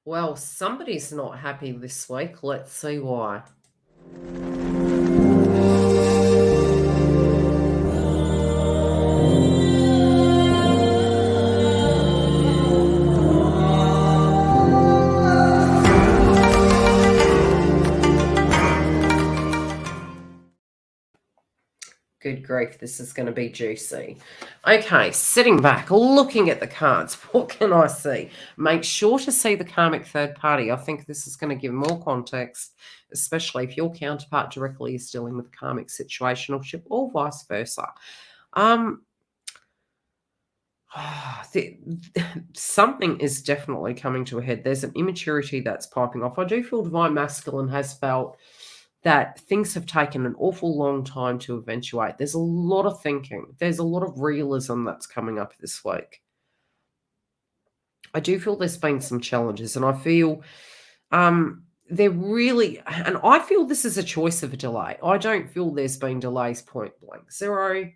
Well, somebody's not happy this week. Let's see why. Good grief, this is going to be juicy. Okay, sitting back, looking at the cards, what can I see? Make sure to see the karmic third party. I think this is going to give more context, especially if your counterpart directly is dealing with a karmic situationship or vice versa. Something is definitely coming to a head. There's an immaturity that's piping off. I do feel Divine Masculine has felt that things have taken an awful long time to eventuate. There's a lot of thinking. There's a lot of realism that's coming up this week. I do feel there's been some challenges, and I feel they're really, and I feel this is a choice of a delay. I don't feel there's been delays point blank zero.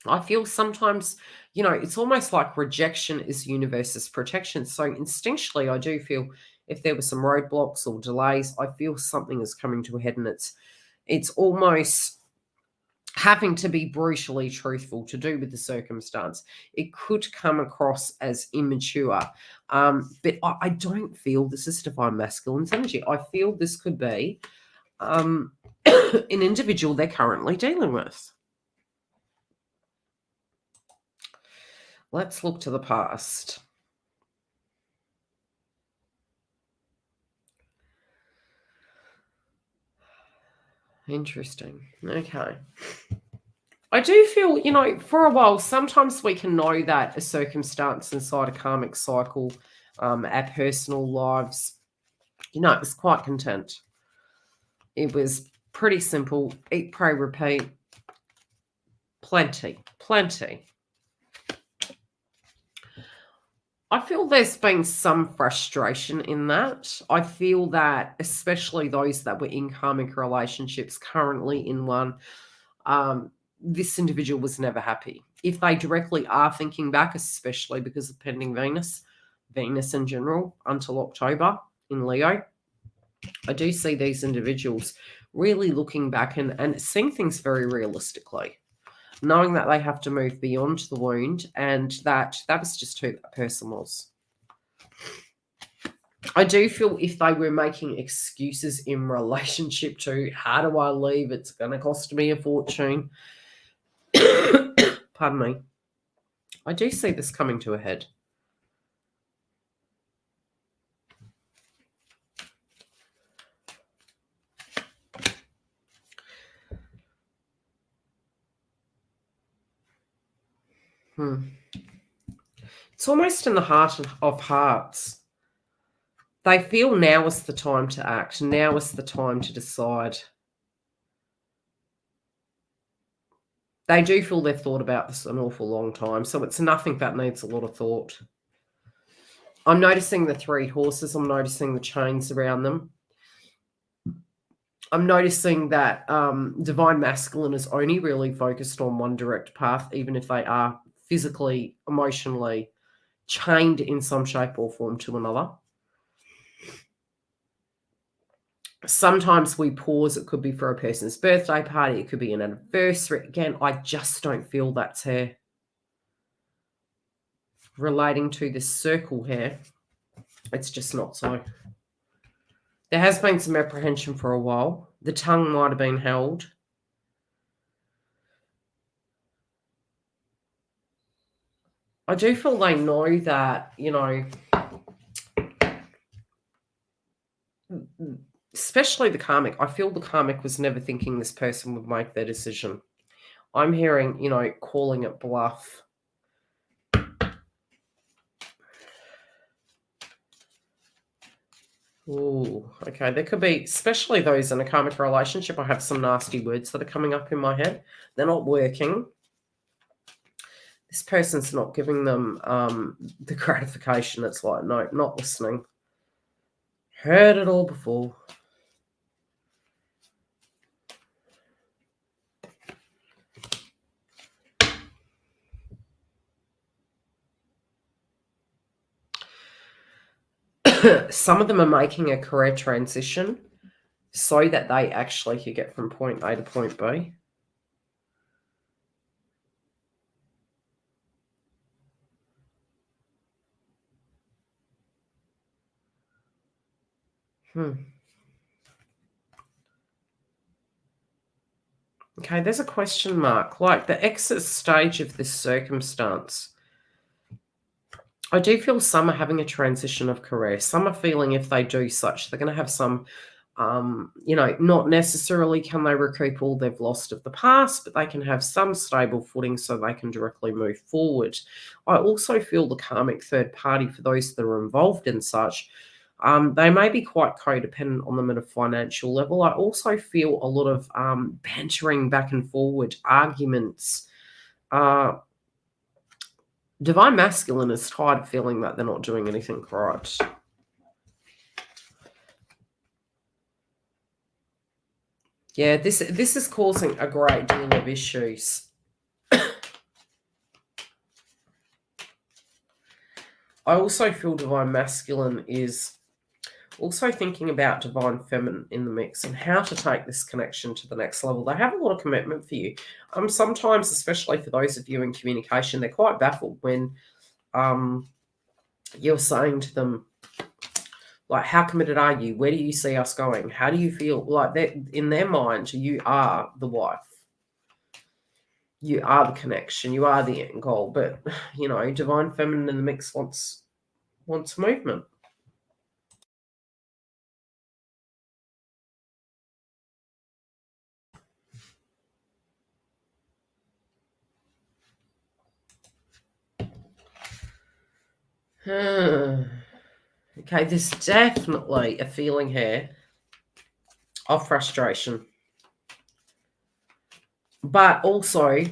I feel sometimes, it's almost like rejection is the universe's protection. So instinctually, I do feel if there were some roadblocks or delays, I feel something is coming to a head, and it's almost having to be brutally truthful to do with the circumstance. It could come across as immature, but I don't feel this is Divine Masculine's energy. I feel this could be an individual they're currently dealing with. Let's look to the past. Interesting. Okay. I do feel, for a while, sometimes we can know that a circumstance inside a karmic cycle, our personal lives, it was quite content. It was pretty simple. Eat, pray, repeat. Plenty. I feel there's been some frustration in that. I feel that especially those that were in karmic relationships, currently in one, this individual was never happy. If they directly are thinking back, especially because of pending Venus in general, until October in Leo, I do see these individuals really looking back and seeing things very realistically, knowing that they have to move beyond the wound, and that was just who that person was. I do feel if they were making excuses in relationship to how do I leave, it's going to cost me a fortune. Pardon me. I do see this coming to a head. It's almost in the heart of hearts. They feel now is the time to act. Now is the time to decide. They do feel they've thought about this an awful long time, so it's nothing that needs a lot of thought. I'm noticing the 3 horses. I'm noticing the chains around them. I'm noticing that Divine Masculine is only really focused on one direct path, even if they are physically, emotionally chained in some shape or form to another. Sometimes we pause. It could be for a person's birthday party. It could be an anniversary. Again, I just don't feel that's her. Relating to this circle here, it's just not so. There has been some apprehension for a while. The tongue might have been held. I do feel they know that, especially the karmic. I feel the karmic was never thinking this person would make their decision. I'm hearing, calling it bluff. Ooh, okay. There could be, especially those in a karmic relationship, I have some nasty words that are coming up in my head. They're not working. This person's not giving them the gratification. It's like, no, not listening. Heard it all before. Some of them are making a career transition so that they actually could get from point A to point B. Okay, there's a question mark. Like the exit stage of this circumstance, I do feel some are having a transition of career. Some are feeling if they do such, they're going to have some, not necessarily can they recoup all they've lost of the past, but they can have some stable footing so they can directly move forward. I also feel the karmic third party, for those that are involved in such, they may be quite codependent on them at a financial level. I also feel a lot of bantering back and forward, arguments. Divine Masculine is tired of feeling that they're not doing anything right. Yeah, this is causing a great deal of issues. I also feel Divine Masculine is also thinking about Divine Feminine in the mix and how to take this connection to the next level. They have a lot of commitment for you. Sometimes, especially for those of you in communication, they're quite baffled when you're saying to them, like, how committed are you? Where do you see us going? How do you feel? Like, that in their mind, you are the wife. You are the connection. You are the end goal. But, Divine Feminine in the mix wants movement. Okay, there's definitely a feeling here of frustration. But also,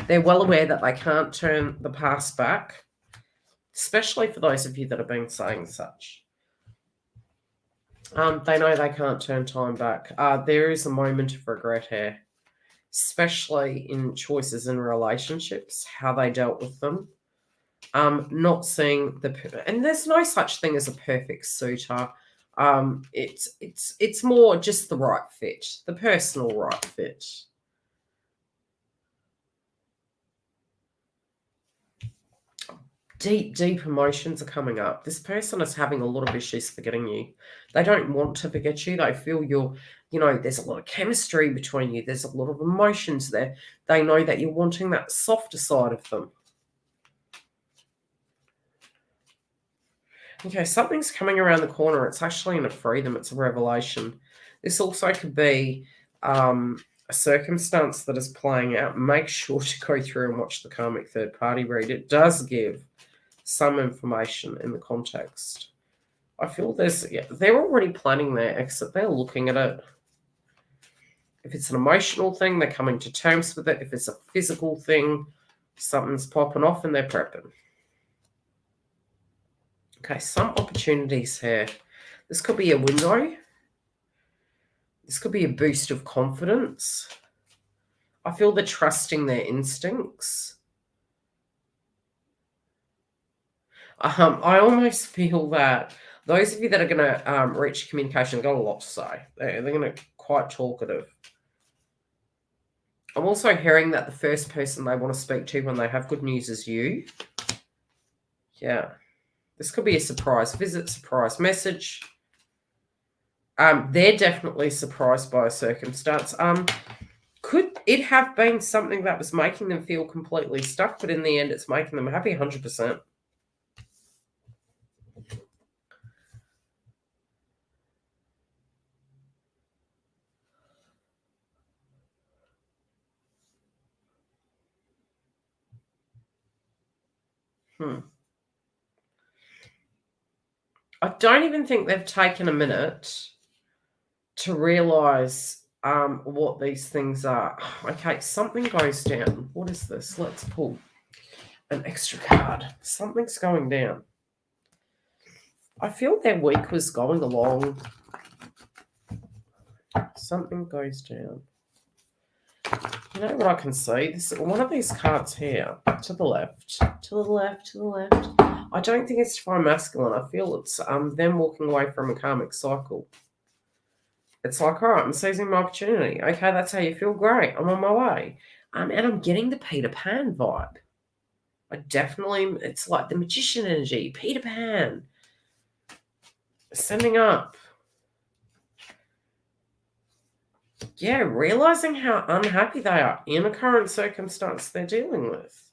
they're well aware that they can't turn the past back, especially for those of you that have been saying such. They know they can't turn time back. There is a moment of regret here, especially in choices in relationships, how they dealt with them. Not seeing and there's no such thing as a perfect suitor. It's more just the right fit, the personal right fit. Deep emotions are coming up. This person is having a lot of issues forgetting you. They don't want to forget you. They feel there's a lot of chemistry between you. There's a lot of emotions there. They know that you're wanting that softer side of them. Okay, something's coming around the corner. It's actually in a freedom. It's a revelation. This also could be a circumstance that is playing out. Make sure to go through and watch the karmic third party read. It does give some information in the context. I feel they're already planning their exit. They're looking at it. If it's an emotional thing, they're coming to terms with it. If it's a physical thing, something's popping off and they're prepping. Okay, some opportunities here. This could be a window. This could be a boost of confidence. I feel they're trusting their instincts. I almost feel that those of you that are going to reach communication have got a lot to say. They're going to be quite talkative. I'm also hearing that the first person they want to speak to when they have good news is you. Yeah. This could be a surprise visit, surprise message. They're definitely surprised by a circumstance. Could it have been something that was making them feel completely stuck, but in the end it's making them happy 100%? I don't even think they've taken a minute to realize what these things are. Okay, something goes down. What is this? Let's pull an extra card. Something's going down. I feel their week was going along. Something goes down. You know what I can see? One of these cards here, to the left, to the left, to the left. I don't think it's divine masculine. I feel it's them walking away from a karmic cycle. It's like, all right, I'm seizing my opportunity. Okay, that's how you feel. Great. I'm on my way. And I'm getting the Peter Pan vibe. I definitely, it's like the magician energy, Peter Pan, sending up. Yeah, realizing how unhappy they are in a current circumstance they're dealing with.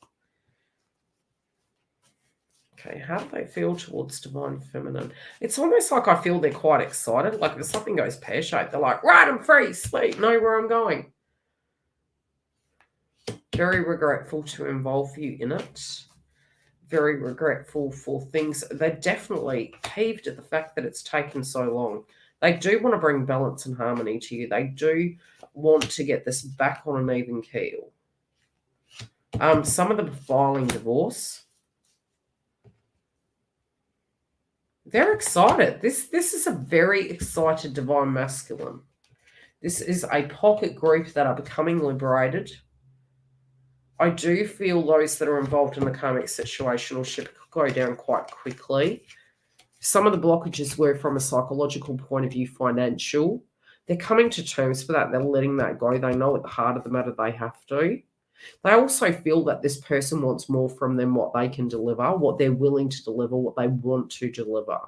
Okay, how do they feel towards divine feminine? It's almost like I feel they're quite excited. Like if something goes pear-shaped, they're like, right, I'm free, sweet, know where I'm going. Very regretful to involve you in it. Very regretful for things. They're definitely peeved at the fact that it's taken so long. They do want to bring balance and harmony to you. They do want to get this back on an even keel. Some of them filing divorce. They're excited. This is a very excited divine masculine. This is a pocket group that are becoming liberated. I do feel those that are involved in the karmic situational ship could go down quite quickly. Some of the blockages were from a psychological point of view, financial. They're coming to terms for that. They're letting that go. They know at the heart of the matter they have to. They also feel that this person wants more from them, what they can deliver, what they're willing to deliver, what they want to deliver.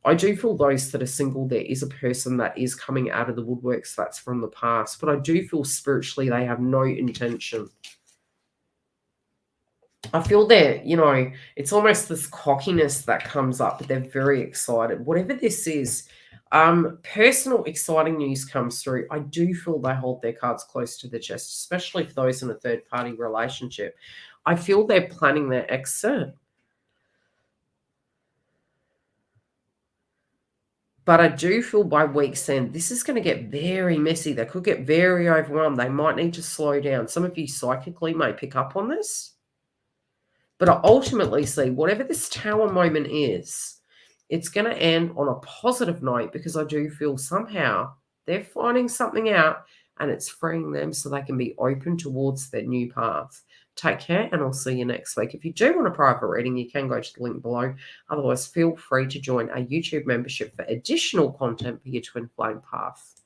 I do feel those that are single, there is a person that is coming out of the woodworks that's from the past, but I do feel spiritually they have no intention. I feel that, it's almost this cockiness that comes up, but they're very excited. Whatever this is, personal exciting news comes through. I do feel they hold their cards close to the chest, especially for those in a third-party relationship. I feel they're planning their exit. But I do feel by week's end, this is going to get very messy. They could get very overwhelmed. They might need to slow down. Some of you psychically may pick up on this. But I ultimately see whatever this tower moment is, it's going to end on a positive note because I do feel somehow they're finding something out and it's freeing them so they can be open towards their new path. Take care and I'll see you next week. If you do want a private reading, you can go to the link below. Otherwise, feel free to join our YouTube membership for additional content for your twin flame path.